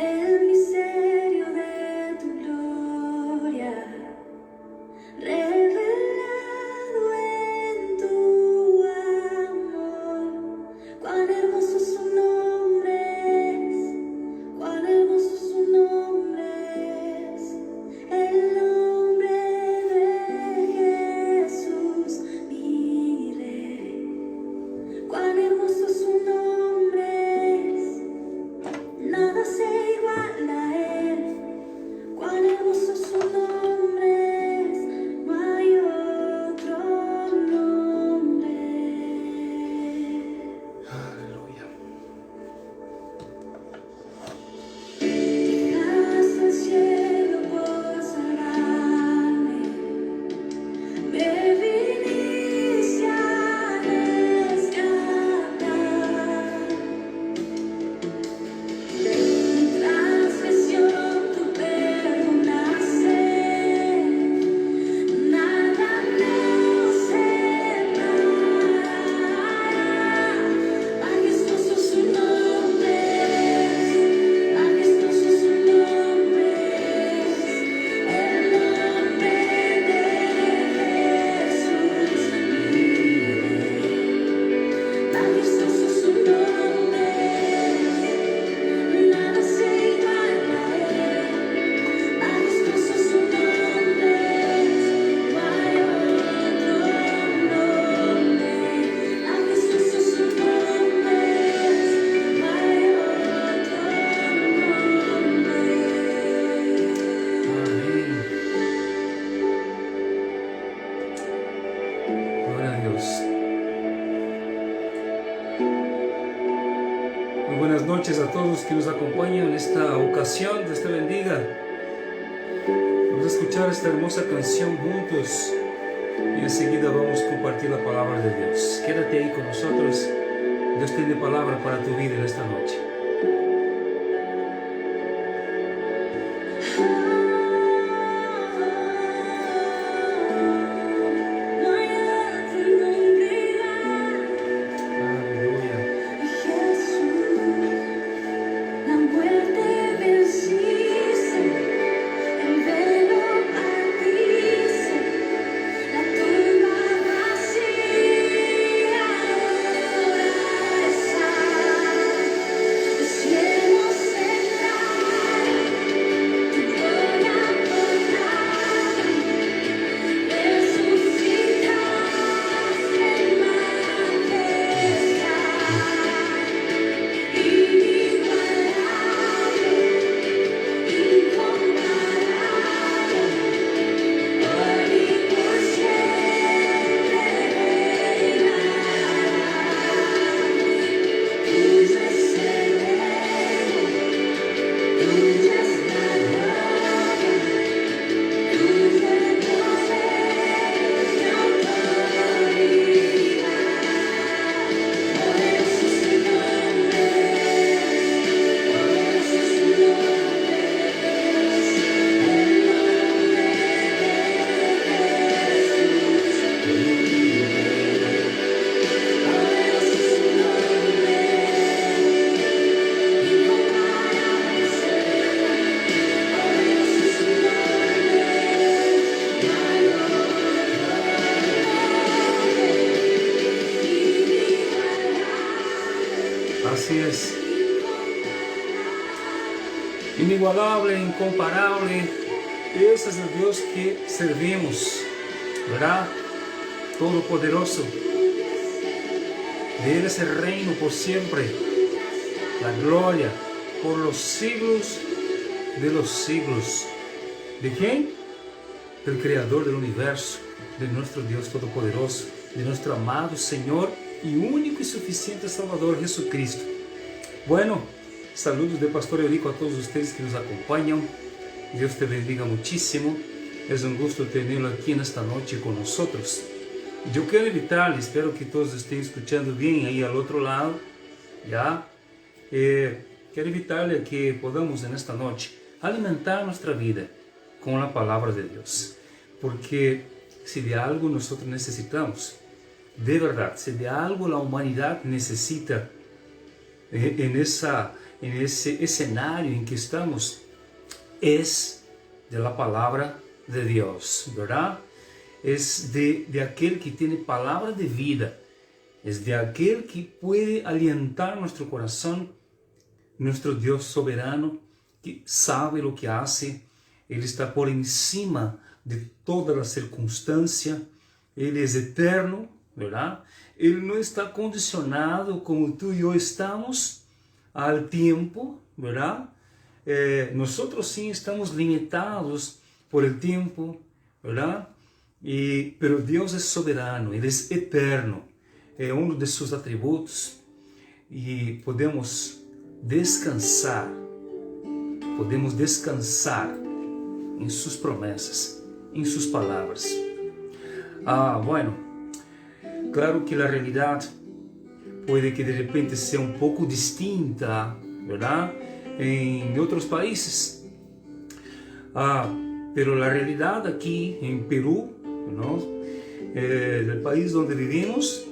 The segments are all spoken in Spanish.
el misterio de tu gloria, revelado en tu amor. Cuán hermoso su nombre es, cuán hermoso su nombre es, el nombre de Jesús, mi Rey. Cuán hermoso su nombre es, nada se iguala a él. Cuán hermoso su nombre es, no hay otro nombre. Aleluya. Llegaste al cielo por salvarme, me viniste a rescatar. Mi transgresión tú perdonaste, nada nos separará. Majestuoso su nombre es, majestuoso su nombre es, el nombre de Jesús, mi Rey. Majestuoso su nombre es, nada se iguala a él. Majestuoso su nombre es, no hay otro nombre. Majestuoso su nombre es, no hay otro nombre. Amén. Gloria a Dios. Muy buenas noches a todos que nos acompañan en esta ocasión. Dios te bendiga. Vamos a escuchar esta hermosa canción juntos y enseguida vamos a compartir la palabra de Dios. Quédate ahí con nosotros. Dios tiene palabra para tu vida en esta noche. No hay otro nombre igual. Aleluya. Jesús, la muerte venciste, el velo partiste, la tumba vacía ahora está. Los cielos se traen, tu gloria portaron, resucitaste en majestad. Inigualable, incomparable, hoy y por siempre reinarás. Tuyo es el reino, tuya es la gloria, tuyo el poder y autoridad. Poderoso es tu nombre, poderoso es tu nombre, el nombre de Jesús, mi Rey. Poderoso es tu nombre, incomparable Señor. Poderoso es tu nombre, no hay otro nombre. Así es. Inigualable, incomparable. Ese es el Dios que servimos, ¿verdad? Todopoderoso. De Él es el reino por siempre. La gloria por los siglos de los siglos. ¿De quién? Del Creador del universo, de nuestro Dios Todopoderoso, de nuestro amado Señor y único y suficiente Salvador Jesucristo. Bueno, saludos de Pastor Eurico a todos ustedes que nos acompañan. Dios te bendiga muchísimo. Es un gusto tenerlo aquí en esta noche con nosotros. Yo quiero invitarle, espero que todos estén escuchando bien ahí al otro lado, ¿ya? Quiero invitarle a que podamos en esta noche alimentar nuestra vida con la palabra de Dios. Porque si de algo nosotros necesitamos, de verdad, si de algo la humanidad necesita en en ese escenario en que estamos es de la palabra de Dios, ¿verdad? Es de aquel que tiene palabra de vida, es de aquel que puede alientar nuestro corazón, nuestro Dios soberano, que sabe lo que hace. Él está por encima de toda la circunstancia, Él es eterno, ¿verdad? Él no está condicionado como tú y yo estamos al tiempo, ¿verdad? Nosotros sí estamos limitados por el tiempo, ¿verdad? Pero Dios es soberano, Él es eterno, es uno de sus atributos y podemos descansar en sus promesas, en sus palabras. Bueno, claro que la realidad puede que de repente sea un poco distinta, ¿verdad? En otros países. Pero la realidad aquí en Perú, ¿no? El país donde vivimos,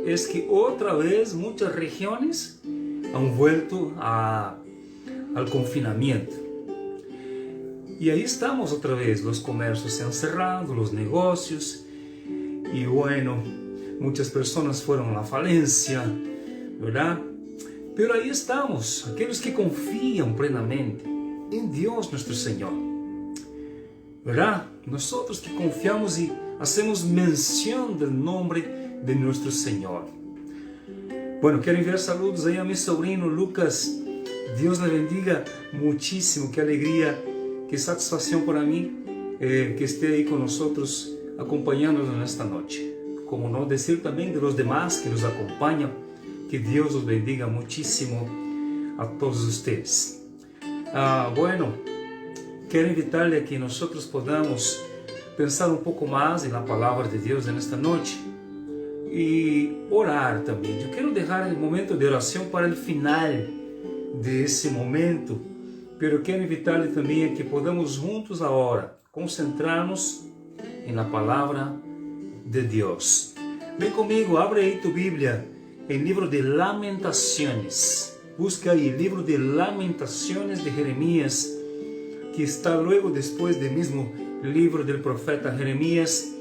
es que otra vez muchas regiones han vuelto al confinamiento. Y ahí estamos otra vez, los comercios se han cerrado, los negocios, y bueno, muchas personas fueron a la falencia, ¿verdad? Pero ahí estamos, aquellos que confían plenamente en Dios nuestro Señor, ¿verdad? Nosotros que confiamos y hacemos mención del nombre de nuestro Señor. Bueno, quiero enviar saludos ahí a mi sobrino Lucas. Dios le bendiga muchísimo, qué alegría, qué satisfacción para mí que esté ahí con nosotros acompañándonos en esta noche. Como no decir también de los demás que nos acompañan, que Dios los bendiga muchísimo a todos ustedes. Bueno, quiero invitarle a que nosotros podamos pensar un poco más en la palabra de Dios en esta noche y orar también. Yo quiero dejar el momento de oración para el final de ese momento, pero quero invitar-lhe também a que podamos juntos agora concentrar-nos na palavra de Deus. Vem comigo, abre aí tu Bíblia em livro de Lamentações. Busca aí, livro de Lamentações de Jeremias, que está logo depois do mesmo livro do profeta Jeremias.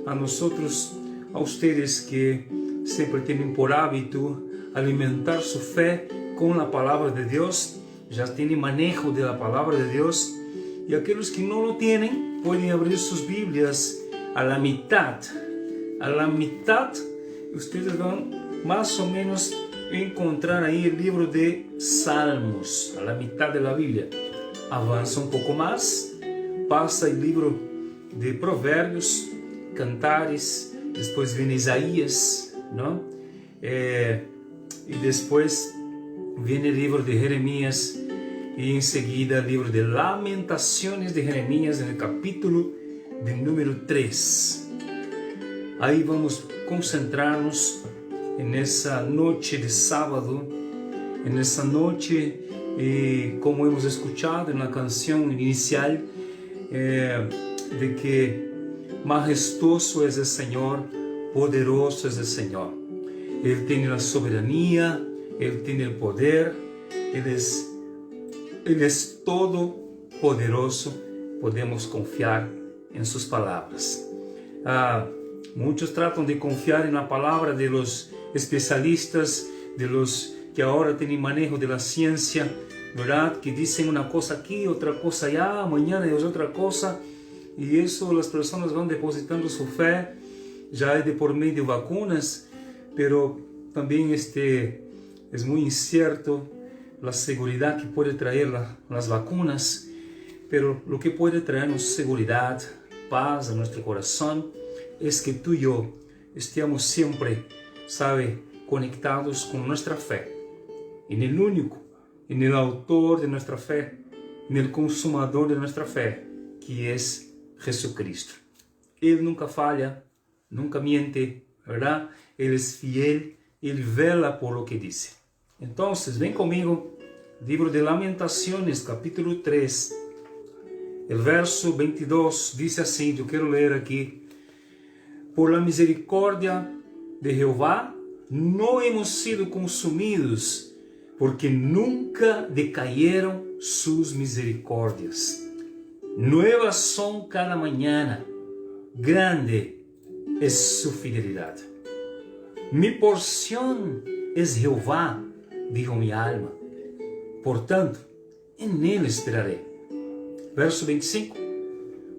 A nosotros, a ustedes que sempre têm por hábito alimentar sua fé com a palavra de Deus, já têm manejo da palavra de Deus, e aqueles que não o têm, podem abrir suas Bíblias a la mitad. A la mitad, ustedes vão mais ou menos encontrar aí o livro de Salmos, a la mitad de la Bíblia. Avança um pouco mais, passa o livro de Provérbios, Cantares, depois vem Isaías, não? E depois vem o livro de Jeremias e em seguida o livro de Lamentações de Jeremias, no capítulo de número 3. Aí vamos concentrar-nos nessa noite de sábado, nessa noite, como hemos escuchado na canção inicial, de que majestoso é o Senhor, poderoso é o Senhor. Ele tem a soberania, Ele tem o poder, Ele é todo poderoso. Podemos confiar em suas palavras. Muitos tratam de confiar na palavra de los especialistas, de los que agora têm manejo da ciência, verdade? Que dizem uma coisa aqui, outra coisa allá, amanhã é outra coisa, e isso as pessoas vão depositando sua fé, já é de por meio de vacunas, pero também é muito incierto a segurança que pode trazer as vacunas, pero o que pode trazer-nos segurança, paz a nosso coração, é que tu e eu estemos sempre, sabe, conectados com nossa fé, e no único, e no autor de nossa fé, no consumador de nossa fé, que é Jesucristo. Ele nunca falha, nunca miente, verdade? Ele é fiel, Ele vela por lo que diz. Então, vem comigo, livro de Lamentações, capítulo 3, o verso 22, diz assim, eu quero ler aqui: por la misericórdia de Jehová, não hemos sido consumidos, porque nunca decayeron sus misericordias. Nuevas son cada mañana, grande es su fidelidad. Mi porción es Jehová, dijo mi alma, por tanto, en él esperaré. Verso 25.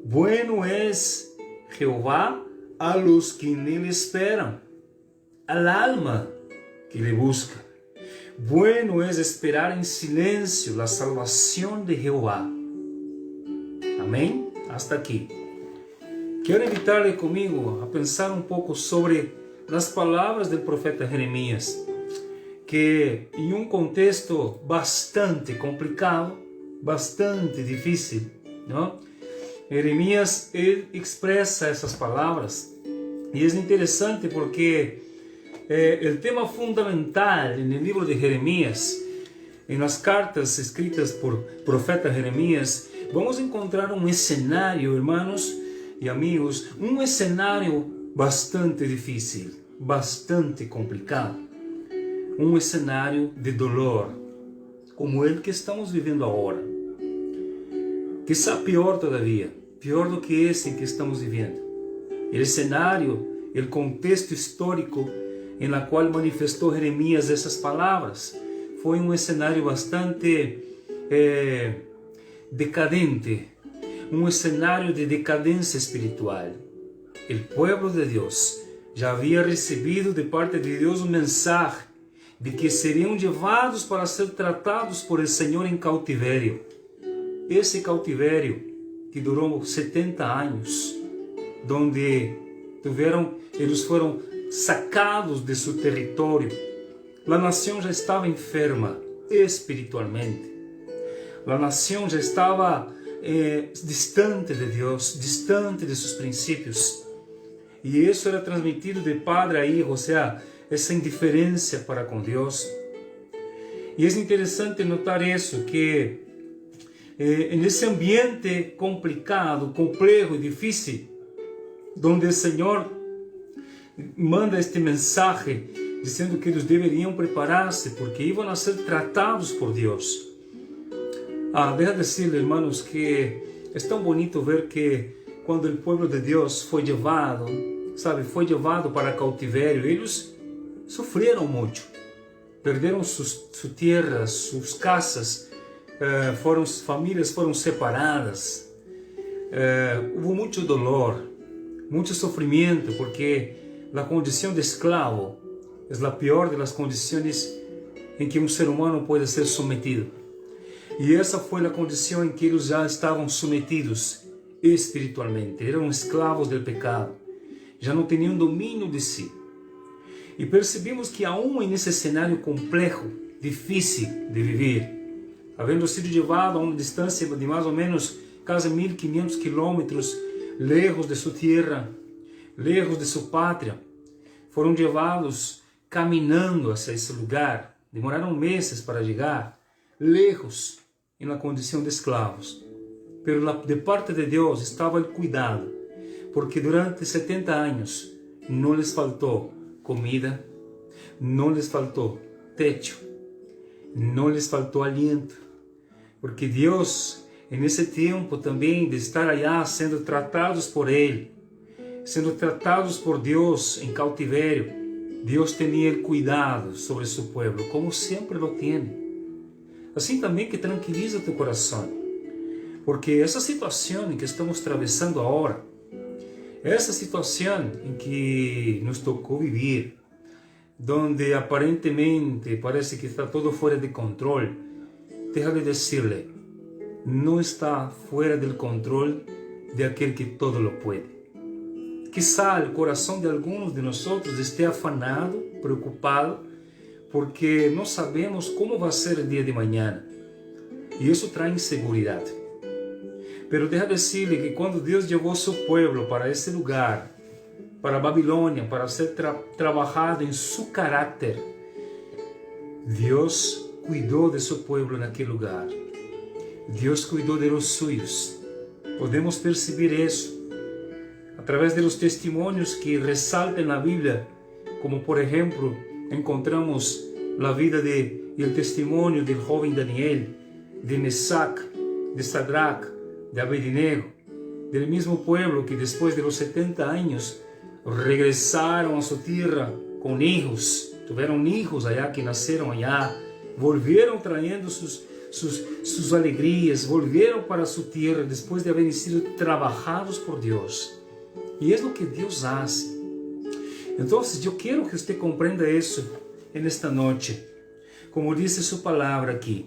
Bueno es Jehová a los que en él esperan, al alma que le busca. Bueno es esperar en silencio la salvación de Jehová. Amén. Hasta aquí. Quiero invitarle conmigo a pensar un poco sobre las palabras del profeta Jeremías, que en un contexto bastante complicado, bastante difícil, ¿no? Jeremías, él expresa esas palabras y es interesante porque el tema fundamental en el libro de Jeremías, en las cartas escritas por profeta Jeremías, vamos a encontrar un escenario, hermanos y amigos, un escenario bastante difícil, bastante complicado, un escenario de dolor, como el que estamos viviendo ahora. Quizá pior todavía, pior do que esse em que estamos vivendo. El escenario, el contexto histórico en la cual manifestou Jeremías essas palavras, foi um escenário bastante decadente, um escenário de decadência espiritual. El pueblo de Deus já havia recebido de parte de Deus um mensaje de que seriam levados para ser tratados por el Senhor em cautiverio. Esse cautiverio que durou 70 anos, donde eles foram sacados de seu território. A nação já estava enferma espiritualmente. A nação já estava distante de Deus, distante de seus princípios. E isso era transmitido de padre a hijo, ou seja, essa indiferença para com Deus. E é interessante notar isso, que nesse ambiente complicado, complexo e difícil, onde o Senhor manda este mensagem dizendo que eles deveriam preparar-se porque iam a ser tratados por Deus. Deja decirle, hermanos, que é tão bonito ver que quando o povo de Deus foi levado, foi levado para cautiverio, eles sofreram muito, perderam suas terras, suas casas, famílias foram separadas, houve muito dolor, muito sofrimento, porque a condição de escravo é a pior das condições em que um ser humano pode ser sometido. E essa foi a condição em que eles já estavam sometidos espiritualmente, eram escravos do pecado, já não tinham domínio de si. E percebemos que aún nesse cenário complexo, difícil de viver, havendo sido levado a uma distância de mais ou menos quase 1500 quilômetros, lejos de sua terra, lejos de sua pátria, foram levados caminhando hacia esse lugar, demoraram meses para chegar, lejos, em uma condição de escravos. Pero de parte de Deus estava o cuidado, porque durante 70 anos não lhes faltou comida, não lhes faltou techo, não lhes faltou aliento, porque Deus, nesse tempo também de estar allá sendo tratados por Ele, sendo tratados por Deus em cautiverio, Deus tinha el cuidado sobre seu povo, como sempre lo tem. Assim também que tranquiliza tu coração, porque essa situação em que estamos atravessando agora, essa situação em que nos tocou viver, donde aparentemente parece que está todo fora de controle, déjame decirle, não está fora do controle de aquele que todo lo puede. Quizá o coração de alguns de nós esteja afanado, preocupado, porque não sabemos como vai ser o dia de amanhã. E isso traz inseguridade. Pero deja decirle que quando Deus levou seu povo para esse lugar, para a Babilônia, para ser trabalhado em seu caráter, Deus cuidou de seu povo naquele lugar. Deus cuidou de los suyos. Podemos perceber isso através de los testemunhos que ressaltam na Bíblia, como por exemplo, encontramos a vida e o testemunho do jovem Daniel, de Mesac, de Sadrach, de Abednego, do mesmo pueblo que depois de los 70 anos regressaram a sua terra com hijos, tiveram hijos allá que nasceram allá, volveram trayendo suas alegrias, volveram para sua terra depois de haverem sido trabalhados por Deus. E é o que Deus faz. Então, eu quero que você compreenda isso nesta noite. Como diz sua palavra aqui,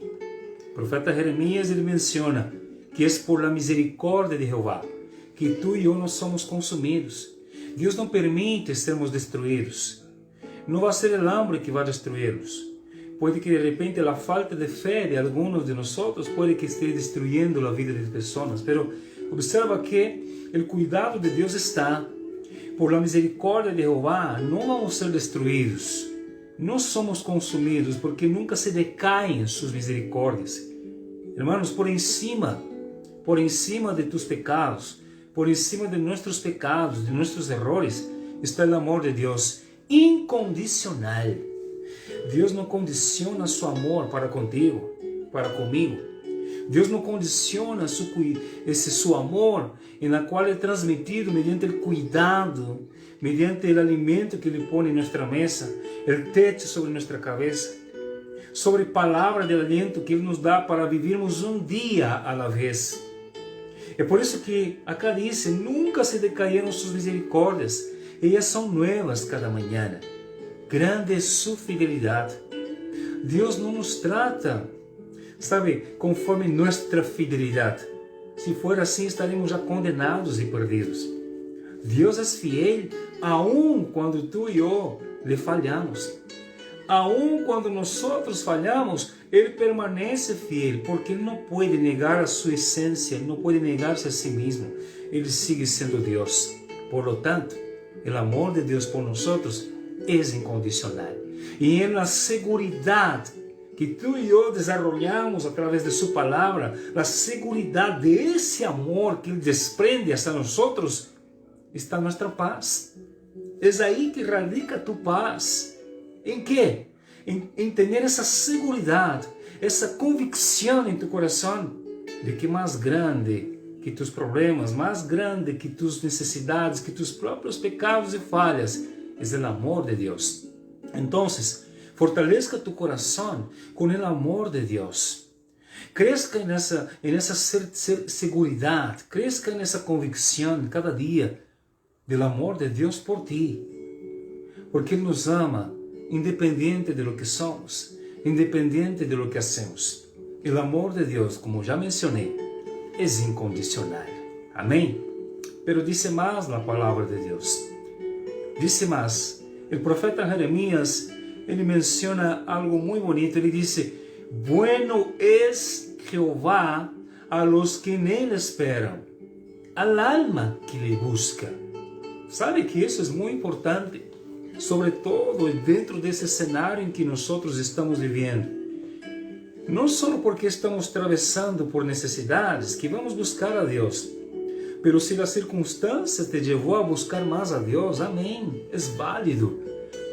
o profeta Jeremias ele menciona que é por la misericórdia de Jeová que tu e eu não somos consumidos. Deus não permite sermos destruídos. Não vai ser o hambre que vai destruí-los. Pode que de repente a falta de fé de alguns de nós pode que esteja destruindo a vida de pessoas, mas observa que o cuidado de Deus está. Por la misericórdia de Jeová não vamos ser destruídos. Não somos consumidos porque nunca se decaem suas misericórdias. Hermanos, por encima de tus pecados, por encima de nossos pecados, de nossos errores, está o amor de Deus incondicional. Deus não condiciona seu amor para contigo, para comigo. Deus não condiciona esse seu amor, na qual é transmitido mediante o cuidado, mediante o alimento que Ele põe em nossa mesa, o teto sobre nossa cabeça, sobre a palavra de aliento que Ele nos dá para vivermos um dia à la vez. É por isso que acá diz, nunca se decaíram suas misericórdias, elas são novas cada manhã. Grande é sua fidelidade. Deus não nos trata, conforme nossa fidelidade. Se for assim, estaremos já condenados e perdidos. Deus é fiel, aun quando tu e eu lhe falhamos. Aun quando nós falhamos, Ele permanece fiel, porque Ele não pode negar a sua essência, Ele não pode negar-se a si mesmo. Ele sigue sendo Deus. Por lo tanto, o amor de Deus por nós é incondicional. E na seguridade que tu e eu desarrollamos a través de sua palavra, a seguridade desse amor que Ele desprende hasta nós, está nossa paz. É aí que radica tu paz. Em quê? Em ter essa segurança, essa convicção em tu coração de que mais grande que tus problemas, mais grande que tus necessidades, que tus próprios pecados e falhas, é o amor de Deus. Então, fortaleça tu coração com o amor de Deus. Cresça nessa segurança, cresça nessa convicção cada dia do amor de Deus por ti. Porque Ele nos ama, independente de lo que somos, independente de lo que hacemos. O amor de Deus, como já mencionei, é incondicional. Amém? Pero dice mais na palavra de Deus. Dice mais. O profeta Jeremias, ele menciona algo muito bonito. Ele diz: bueno es Jehová a los que nele esperam, al alma que le busca. Sabe que isso é muito importante, sobretudo dentro desse cenário em que nós estamos vivendo. Não só porque estamos atravessando por necessidades que vamos buscar a Deus, mas se as circunstâncias te levou a buscar mais a Deus, amém, é válido.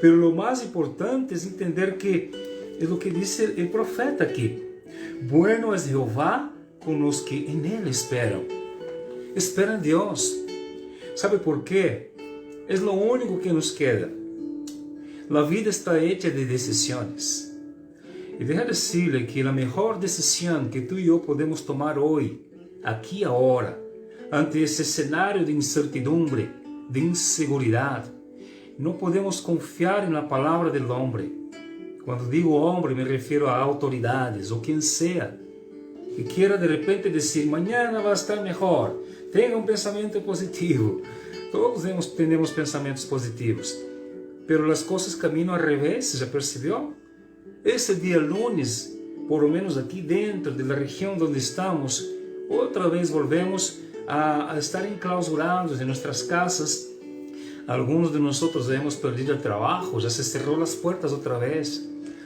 Mas o mais importante é entender que é o que diz o profeta aqui: bueno es Jehová com os que em Ele esperam. Espera em Deus. ¿Sabe por quê? É o único que nos queda. A vida está hecha de decisões. E deixa decirle que a melhor decisão que tu e eu podemos tomar hoje, aqui agora, ante esse cenário de incertidumbre, de inseguridade, não podemos confiar na palavra do homem. Quando digo homem, me refiro a autoridades ou quem seja, que queira de repente dizer: mañana vai estar melhor. Tenha um pensamento positivo. Todos temos pensamentos positivos, pero as coisas caminham ao revés, já percebeu? Esse dia lunes, por lo menos aqui dentro da região onde estamos, outra vez volvemos a estar enclausurados em nossas casas. Alguns de nós já hemos perdido o trabalho, já se cerrou as portas outra vez.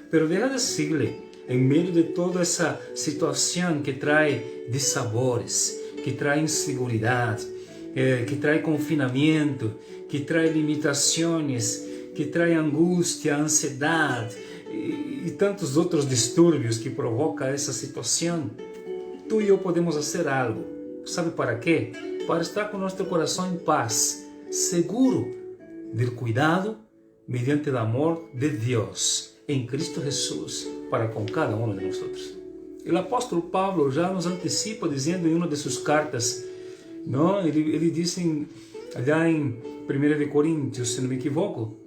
Pero deja decirle, em meio de toda essa situação que traz dissabores, que traz inseguridade, que traz confinamento, que traz limitações, que traz angústia, ansiedade, e tantos outros distúrbios que provoca essa situação, tu e eu podemos fazer algo. Sabe para quê? Para estar com nosso coração em paz, seguro do cuidado mediante o amor de Deus em Cristo Jesus para com cada um de nós. O apóstolo Pablo já nos antecipa dizendo em uma de suas cartas, não? Ele diz allá em 1 Coríntios, se não me equivoco,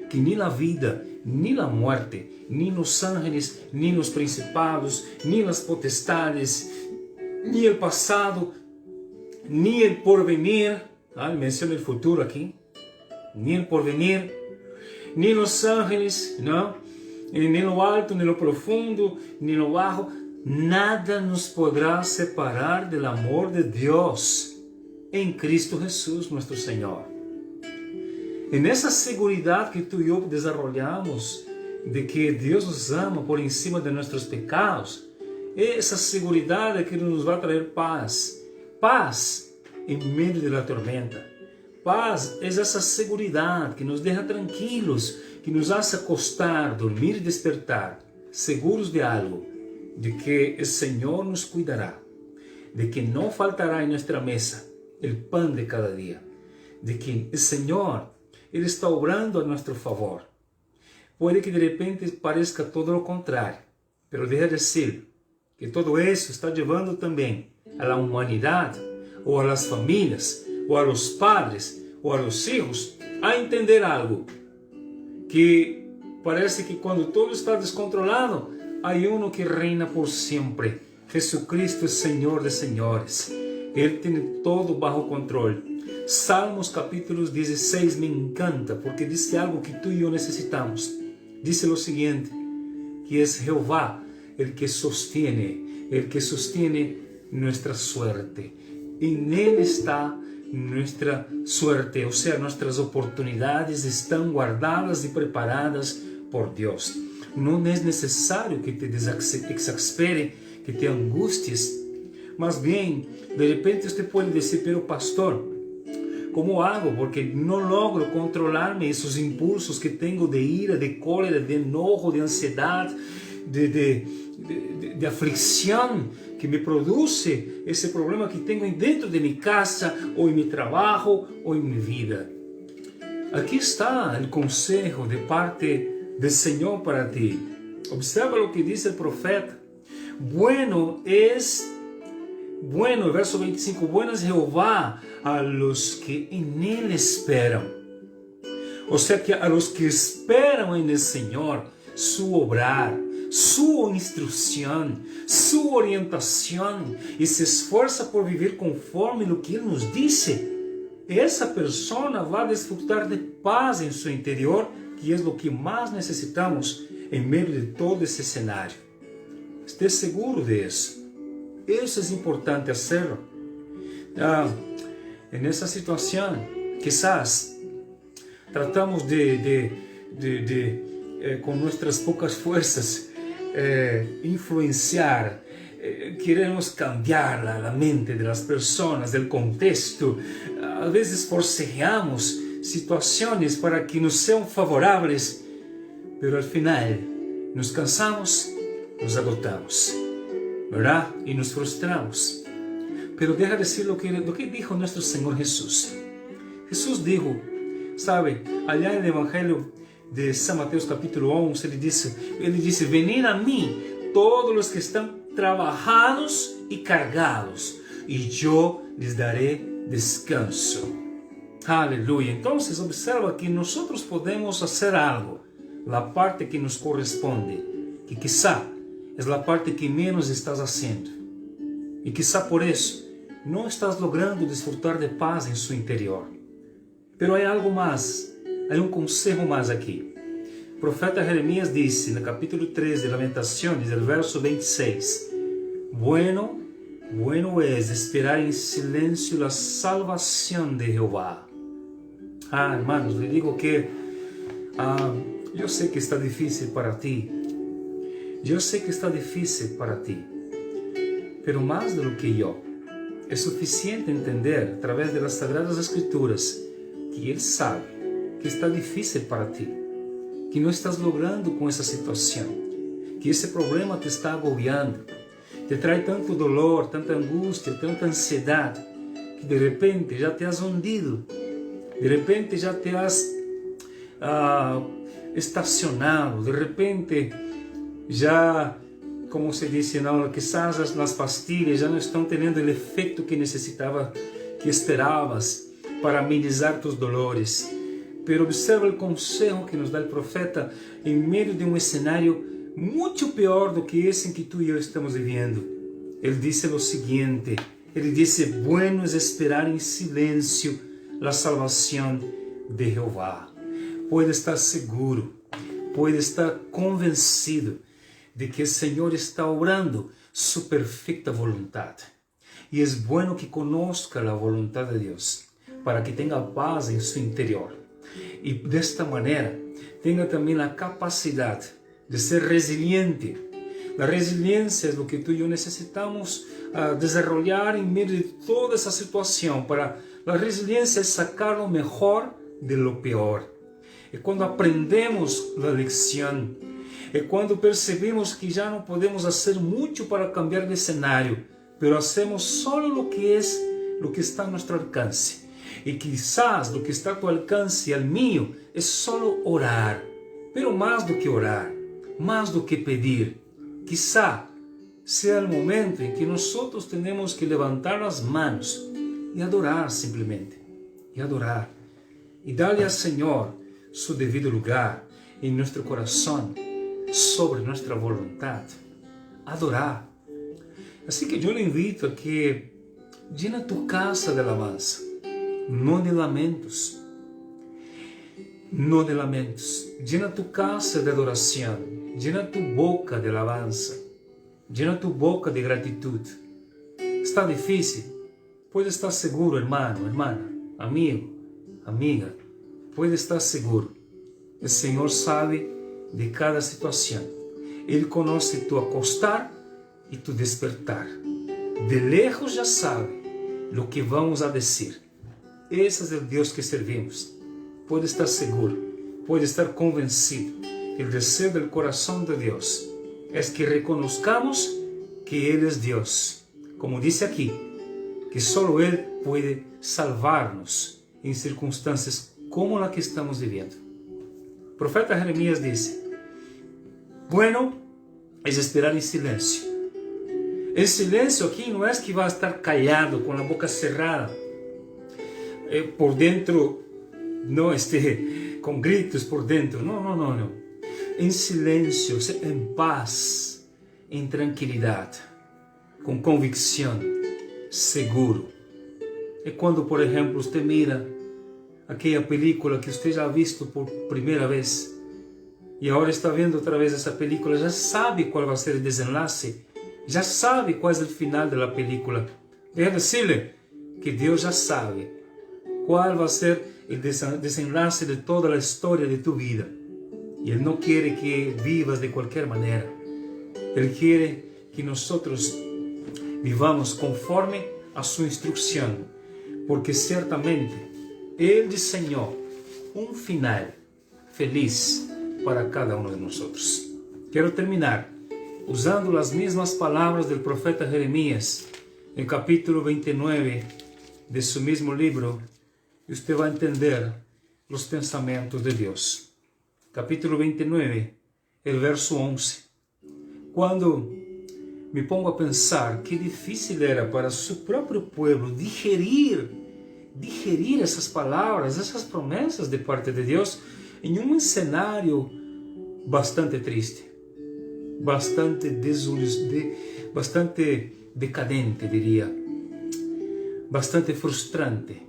que nem a vida, nem a morte, nem os ángeles, nem os principados, nem as potestades, nem o passado, nem o porvenir, ele menciona o futuro aqui, nem o porvenir, nem os ángeles, não? Nem o alto, nem o profundo, nem o baixo, nada nos poderá separar do amor de Deus em Cristo Jesus, nosso Senhor. E nessa segurança que tu e eu desenvolvemos de que Deus nos ama por cima de nossos pecados, essa segurança que nos vai trazer paz. Paz em meio da tormenta. Paz é essa segurança que nos deixa tranquilos, que nos hace acostar, dormir e despertar, seguros de algo, de que o Senhor nos cuidará, de que não faltará em nossa mesa o pão de cada dia, de que o Senhor Ele está obrando a nosso favor. Pode que de repente pareça todo o contrário, mas deixa de ser que todo isso está levando também a humanidade, ou às famílias, ou a los padres, ou a los hijos, a entender algo, que parece que quando todo está descontrolado, há um que reina por sempre. Jesucristo é Senhor de senhores. Ele tem todo bajo controle. Salmos capítulo 16 me encanta, porque diz algo que tu e eu necessitamos. Diz o seguinte, que é Jeová el que sostiene nuestra suerte. E nele está nuestra suerte, ou seja, nossas oportunidades estão guardadas e preparadas por Deus. Não é necessário que te exaspere, que te angusties, mas bem, de repente você pode dizer, pero pastor, como hago? Porque não logro controlar-me esses impulsos que tenho de ira, de cólera, de enojo, de ansiedade, de aflição que me produz esse problema que tenho dentro de minha casa, ou em meu trabalho, ou em minha vida. Aqui está o conselho de parte do Senhor para ti. Observa o que diz o profeta. Bueno, verso 25, bueno es Jehová a los que en Él esperam. O sea que a los que esperam en el Señor, su obrar, su instrução, su orientação, e se esforça por viver conforme o que Ele nos disse, essa pessoa vai desfrutar de paz em seu interior, que é o que mais necessitamos em meio de todo esse cenário. Esteja seguro disso. Isso é importante hacerlo. Nessa situação, quizás tratamos com nossas poucas forças, influenciar, queremos cambiar a mente das pessoas, do contexto. Às vezes forceamos situações para que nos sejam favoráveis, mas al final nos cansamos, nos agotamos, ¿verdad? E nos frustramos. Pero deja decir lo que dijo nuestro Señor Jesús. Jesús dijo, sabe, allá en el Evangelio de San Mateus capítulo 11, ele disse, venid a mim todos los que estão trabajados e cargados, e eu les daré descanso. Aleluya. Então, observa que nós podemos fazer algo, a parte que nos corresponde, que quizá é a parte que menos estás fazendo, e quizá por isso não estás logrando desfrutar de paz em seu interior. Pero há algo mais, há conselho mais aqui. O profeta Jeremias disse, no capítulo 3 de Lamentações, no verso 26, bueno es esperar em silêncio a salvação de Jeová. Hermanos, le digo que eu sei que está difícil para ti. Eu sei que está difícil para ti. Pero mais do que eu, é suficiente entender, através das Sagradas Escrituras, que Ele sabe que está difícil para ti. que não estás logrando com essa situação, que esse problema te está agobiando, te traz tanto dolor, tanta angústia, tanta ansiedade, que de repente já te has hundido, de repente já te has estacionado, de repente já, como se dice na quizás as pastilhas já não estão tendo o efeito que necessitava, que esperavas para amenizar tus dolores. Pero observa o conselho que nos dá o profeta em meio de um cenário muito pior do que esse em que tu e eu estamos vivendo. Ele disse o seguinte, ele disse, bueno es esperar em silêncio a salvação de Jeová. Pode estar seguro, pode estar convencido de que o Senhor está obrando su perfeita voluntade. E é bueno que conozca a voluntade de Deus, para que tenha paz em seu interior. E desta maneira, tenha também a capacidade de ser resiliente. A resiliência é o que tu e eu necessitamos desenvolver em meio de toda essa situação. Para a resiliência é sacar o melhor de lo pior. É quando aprendemos a lição. É quando percebemos que já não podemos fazer muito para cambiar de cenário, mas hacemos só o que está a nosso alcance. E quizás o que está a tu alcance e ao meu é só orar, pero mais do que orar, mais do que pedir, quizá seja o momento em que nós temos que levantar as mãos e adorar simplesmente, e adorar, e dar-lhe ao Senhor seu devido lugar em nosso coração, sobre nossa vontade, adorar. Assim que eu lhe invito a que llena tu casa de alabanza, não de lamentos, não de lamentos. Llena tu casa de adoração, llena tu boca de alabanza, llena tu boca de gratitude. Está difícil? Pode estar seguro, hermano, hermana, amigo, amiga, pode estar seguro. O Senhor sabe de cada situação. Ele conhece tu acostar e tu despertar. De lejos já sabe o que vamos a dizer. Esse é o Deus que servimos. Pode estar seguro, pode estar convencido. O desejo do coração de Deus é que reconozcamos que Ele é Deus. Como diz aqui, que só Ele pode salvar-nos em circunstâncias como a que estamos vivendo. O profeta Jeremias disse, bueno es esperar em silêncio. El silêncio aqui não é que vai estar callado, com a boca cerrada, por dentro, não com gritos por dentro. Não. Em silêncio, em paz, em tranquilidade, com convicção, seguro. É quando, por exemplo, você mira aquela película que você já ha visto por primeira vez e agora está vendo outra vez essa película, já sabe qual vai ser o desenlace, já sabe qual é o final da película. Deixa dizer-lhe que Deus já sabe qual vai ser o desenlace de toda a história de tu vida. E Ele não quer que vivas de qualquer maneira. Ele quer que nós vivamos conforme a sua instrução, porque certamente Ele desenhou um final feliz para cada um de nós. Quero terminar usando as mesmas palavras do profeta Jeremias, em capítulo 29 de seu mesmo livro, e você vai entender os pensamentos de Deus. Capítulo 29, o verso 11. Quando me pongo a pensar que difícil era para seu próprio povo digerir essas palavras, essas promessas de parte de Deus, em um cenário bastante triste, bastante decadente, diria, bastante frustrante,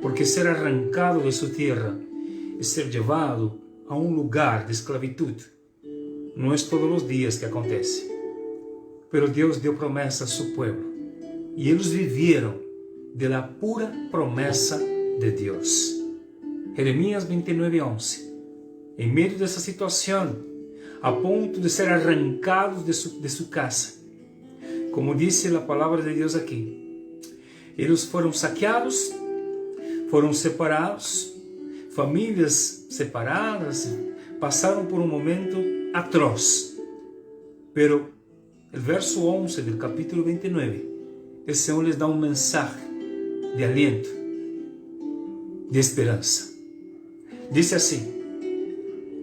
porque ser arrancado de sua terra e ser levado a um lugar de esclavitud não é todos os dias que acontece. Pero Deus deu promessa a seu povo e eles viveram de la pura promessa de Deus. Jeremias 29:11. Em meio dessa situação, a ponto de ser arrancados de sua casa, como disse a palavra de Deus aqui, eles foram saqueados, foram separados, famílias separadas, pasaron por un momento atroz. Pero el verso 11 del capítulo 29, el Señor les da un mensaje de aliento, de esperanza. Dice así: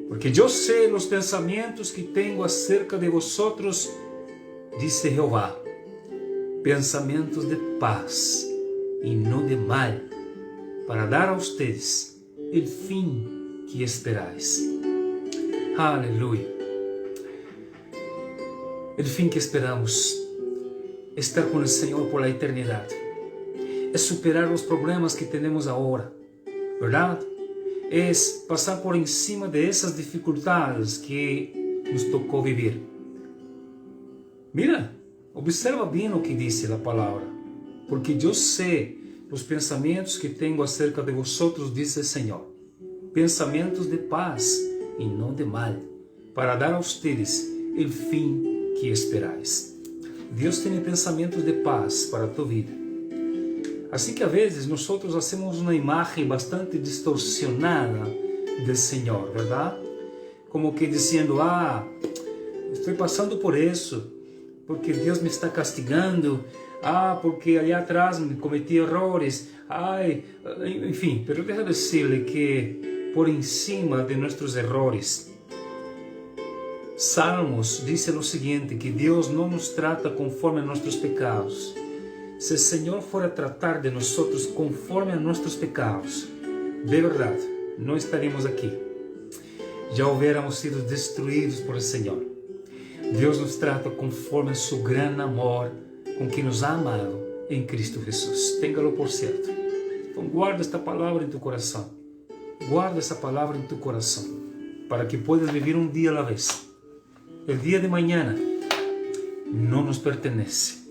porque yo sé los pensamientos que tengo acerca de vosotros, dice Jehová, pensamientos de paz y no de mal, para dar a ustedes el fin que esperáis. Aleluya. El fin que esperamos, estar con el Señor por la eternidad, es superar los problemas que tenemos ahora, ¿verdad? Es pasar por encima de esas dificultades que nos tocó vivir. Mira, observa bien lo que dice la palabra. Porque yo sé los pensamientos que tengo acerca de vosotros, dice el Señor. Pensamientos de paz y no de mal, para dar a ustedes el fin que esperáis. Dios tiene pensamientos de paz para tu vida. Así que a veces nosotros hacemos una imagen bastante distorsionada del Señor, ¿verdad? Como que diciendo, estoy pasando por eso, porque Dios me está castigando, porque allá atrás me cometí errores, en fin. Pero déjame decirle que por encima de nuestros errores, Salmos dice lo siguiente, que Dios no nos trata conforme a nuestros pecados. Si el Señor fuera a tratar de nosotros conforme a nuestros pecados, de verdad, no estaríamos aquí. Ya hubiéramos sido destruidos por el Señor. Dios nos trata conforme a su gran amor con que nos ha amado en Cristo Jesús. Téngalo por cierto. Então guarda esta palavra em tu coração. Guarda essa palavra em tu coração, para que puedas vivir um dia a la vez. El día de mañana no nos pertenece.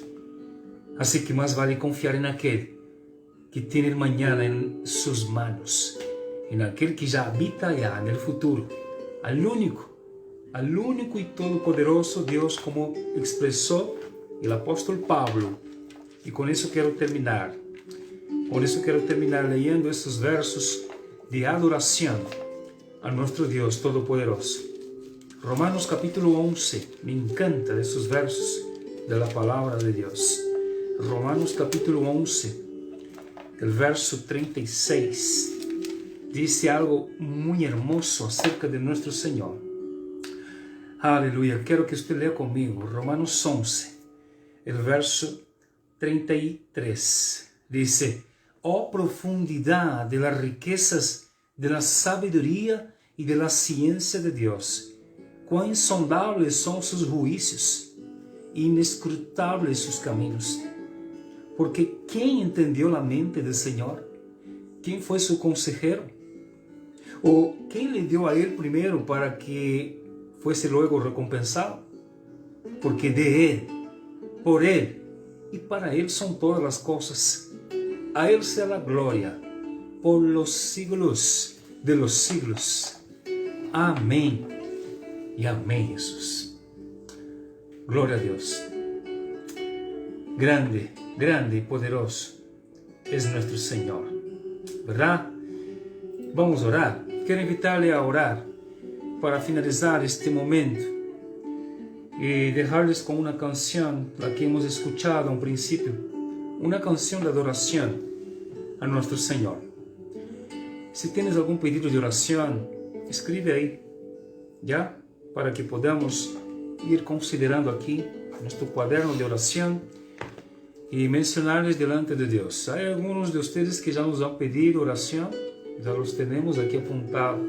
Así que más vale confiar en aquel que tiene el mañana en sus manos, en aquel que ya habita allá en el futuro, al único y todopoderoso Dios, como expresó el apóstol Pablo. Y con eso quiero terminar. Leyendo estos versos de adoración a nuestro Dios todopoderoso. Romanos capítulo 11, me encanta esos versos de la palabra de Dios. Romanos capítulo 11, el verso 36, dice algo muy hermoso acerca de nuestro Señor. Aleluya, quiero que usted lea conmigo. Romanos 11, el verso 33, dice: oh profundidad de las riquezas de la sabiduría y de la ciencia de Dios, cuán insondables son sus juicios, inescrutables sus caminos. Porque ¿quién entendió la mente del Señor? ¿Quién fue su consejero? ¿O quién le dio a él primero para que fuese luego recompensado? Porque de él, por él y para él son todas las cosas. A él sea la gloria por los siglos de los siglos. Amén y amén, Jesús. Gloria a Dios. Grande, grande y poderoso es nuestro Señor, ¿verdad? Vamos a orar. Quiero invitarle a orar para finalizar este momento y dejarles con una canción, la que hemos escuchado a un principio, una canción de adoración a nuestro Señor. Si tienes algún pedido de oración, escribe ahí, ¿ya? Para que podamos ir considerando aquí nuestro cuaderno de oración y mencionarles delante de Dios. Hay algunos de ustedes que ya nos han pedido oración, ya los tenemos aquí apuntados,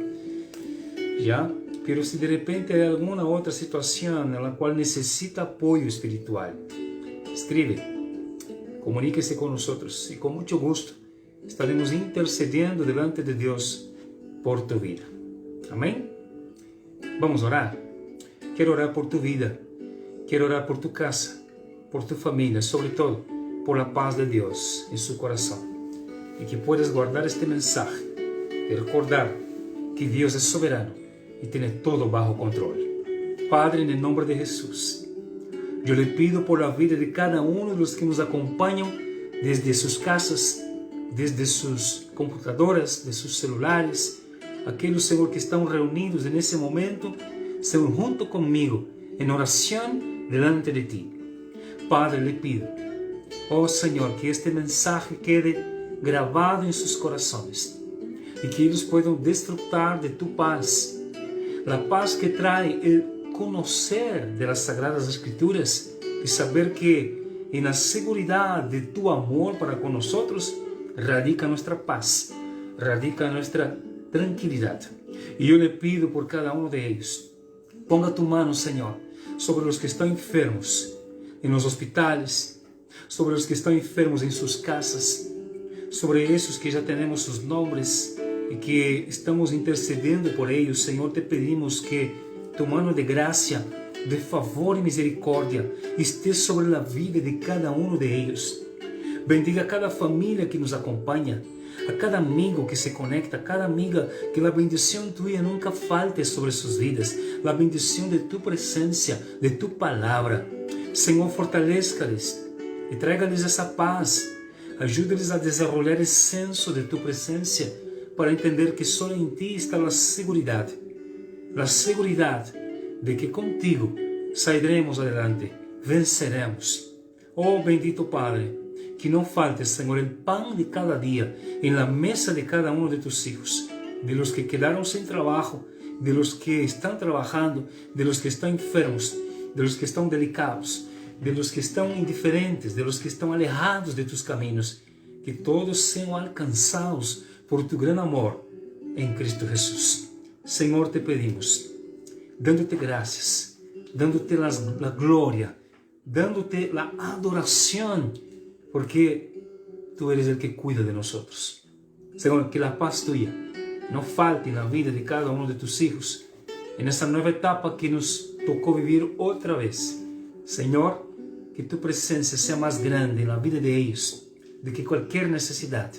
¿ya? Pero si de repente hay alguna otra situación en la cual necesita apoyo espiritual, escribe, comuníquese con nosotros y con mucho gusto estaremos intercediendo delante de Dios por tu vida. Amén. Vamos a orar. Quiero orar por tu vida, quiero orar por tu casa, por tu familia, sobre todo por la paz de Dios en su corazón, y que puedas guardar este mensaje y recordar que Dios es soberano y tiene todo bajo control. Padre, en el nombre de Jesús, yo le pido por la vida de cada uno de los que nos acompañan desde sus casas, desde sus computadoras, de sus celulares, aquellos, Señor, que están reunidos en ese momento, Señor, junto conmigo, en oración delante de ti. Padre, le pido, oh Señor, que este mensaje quede grabado en sus corazones y que ellos puedan disfrutar de tu paz, la paz que trae el conocer de las Sagradas Escrituras y saber que en la seguridad de tu amor para con nosotros radica nuestra paz, radica nuestra tranquilidad. Y yo le pido por cada uno de ellos, ponga tu mano, Señor, sobre los que están enfermos en los hospitales, sobre los que están enfermos en sus casas, sobre esos que ya tenemos sus nombres y que estamos intercediendo por ellos. Señor, te pedimos que tu mano de gracia, de favor y misericordia esté sobre la vida de cada uno de ellos. Bendiga a cada familia que nos acompaña, a cada amigo que se conecta, a cada amiga, que la bendición tuya nunca falte sobre sus vidas, la bendición de tu presencia, de tu palabra. Señor, fortalezca-les e tráiga-lhes essa paz, ajude-lhes a desenvolver el senso de tu presencia para entender que solo en ti está la seguridad de que contigo saldremos adelante, venceremos. Oh bendito Padre, que não falte, Senhor, el pan de cada día en la mesa de cada uno de tus hijos, de los que quedaron sin trabajo, de los que están trabajando, de los que están enfermos, de los que están delicados, de los que están indiferentes, de los que están alejados de tus caminos, que todos sean alcanzados por tu gran amor en Cristo Jesús. Señor, te pedimos, dándote gracias, dándote la gloria, dándote la adoración, porque tú eres el que cuida de nosotros. Señor, que la paz tuya no falte en la vida de cada uno de tus hijos, en esta nueva etapa que nos tocó vivir otra vez. Señor, que tu presencia sea más grande en la vida de ellos, de que cualquier necesidad,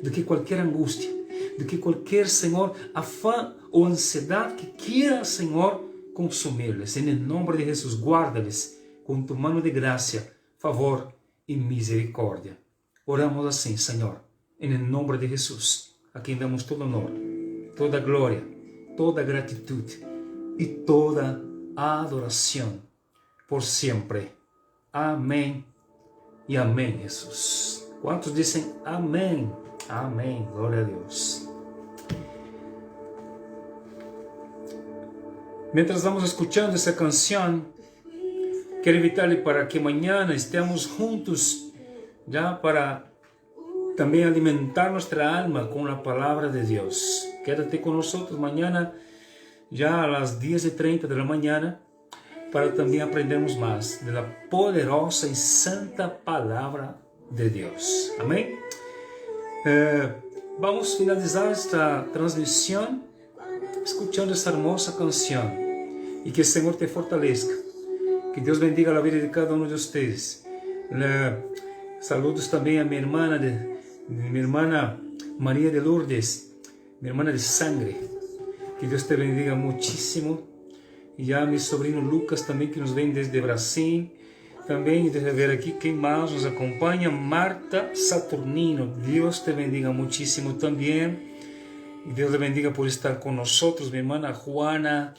de que cualquier angustia, de que cualquier, Señor, afán o ansiedad que quiera, Señor, consumirles. En el nombre de Jesús, guárdales con tu mano de gracia, favor y misericordia. Oramos así, Señor, en el nombre de Jesús, a quien damos todo honor, toda gloria, toda gratitud y toda adoración por siempre. Amén y amén, Jesús. ¿Cuántos dicen amén? Amén, gloria a Dios. Mientras vamos escuchando esa canción, quiero invitarle para que mañana estemos juntos, ya para también alimentar nuestra alma con la palabra de Dios. Quédate con nosotros mañana, ya a las 10:30 de la mañana, para también aprendermos más de la poderosa y santa palabra de Dios. Amén. Vamos a finalizar esta transmisión escuchando esta hermosa canción y que el Señor te fortalezca. Que Dios bendiga la vida de cada uno de ustedes. Saludos también a mi hermana María de Lourdes, mi hermana de sangre. Que Dios te bendiga muchísimo. Y a mi sobrino Lucas también, que nos ven desde Brasil. También, déjame ver aquí quem más nos acompaña. Marta Saturnino, Dios te bendiga muchísimo también. Y Dios le bendiga por estar con nosotros. Mi hermana Juana,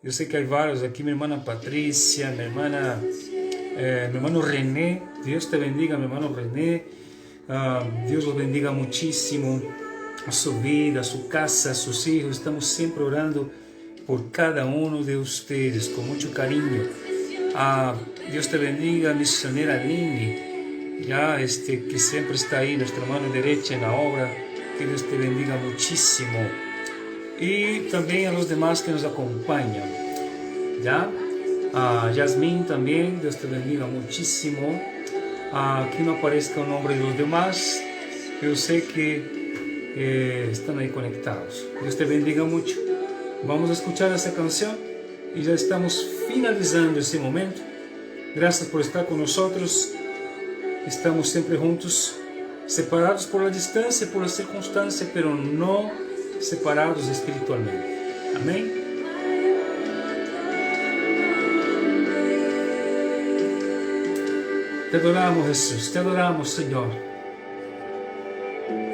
yo sé que hay varios aquí. Mi hermana Patricia, mi hermano René, Dios te bendiga, mi hermano René. Dios los bendiga muchísimo a su vida, a su casa, a sus hijos. Estamos siempre orando por cada uno de ustedes con mucho cariño. Dios te bendiga, misionera Lini, ya que siempre está ahí, nuestra mano derecha en la obra. Que Dios te bendiga muchísimo. Y también a los demás que nos acompañan, ya. A Yasmín también, Dios te bendiga muchísimo. Aquí no aparezca el nombre de los demás, yo sé que están ahí conectados. Dios te bendiga mucho. Vamos a escuchar esa canción y ya estamos finalizando ese momento. Gracias por estar con nosotros. Estamos siempre juntos, separados por la distancia, por la circunstancia, pero no separados espiritualmente. Amén. Te adoramos, Jesús, te adoramos, Señor.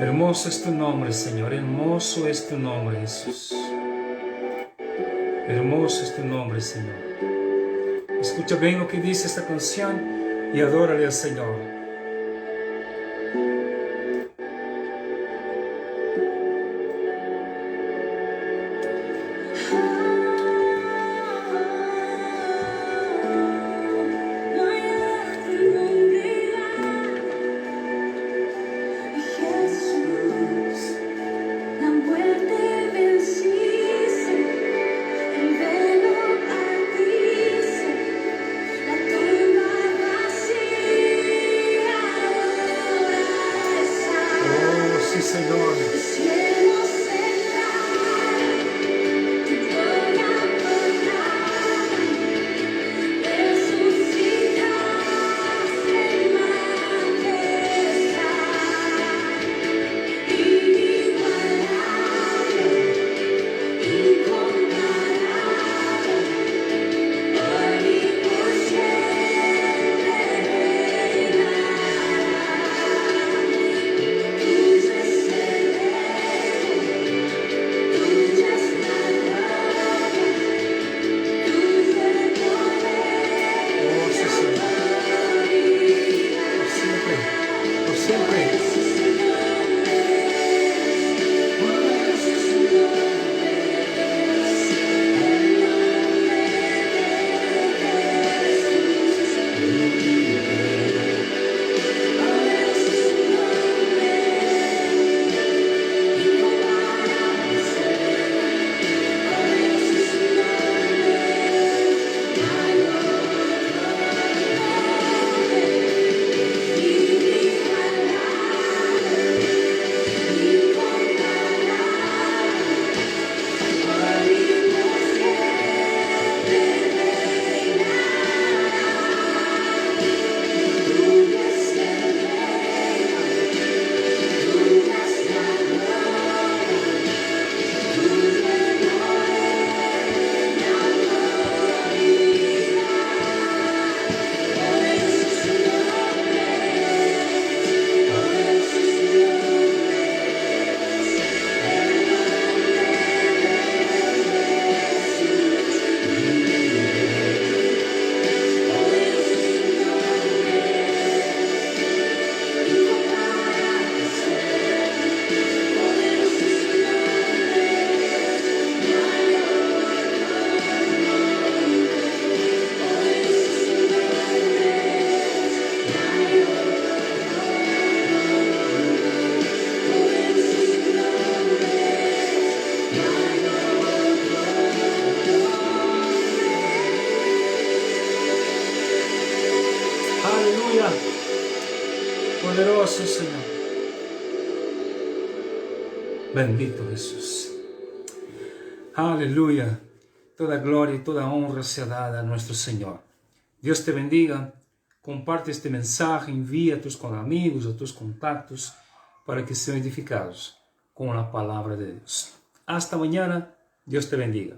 Hermoso es tu nombre, Señor. Hermoso es tu nombre, Jesús. Hermoso es tu nombre, Señor. Escucha bien lo que dice esta canción y adórale al Señor. No hay otro nombre Jesús, la muerte venciste, el velo partiste, la tumba vacía ahora está. Oh, sí, Señor. El cielo cerrado, tu gloria portada, resucitaste en majestad, inigualable, incomparable, hoy y por siempre reinarás. Tuyo es el tuya es la gloria, tuyo el poder, Oh, sí, Señor. Por siempre. Por siempre. Aleluya. Poderoso Señor. Bendito Jesús. Aleluya. Toda gloria y toda honra sea dada a nuestro Señor. Dios te bendiga. Comparte este mensaje, envía a tus amigos, a tus contactos, para que sean edificados con la palabra de Dios. Hasta mañana. Dios te bendiga.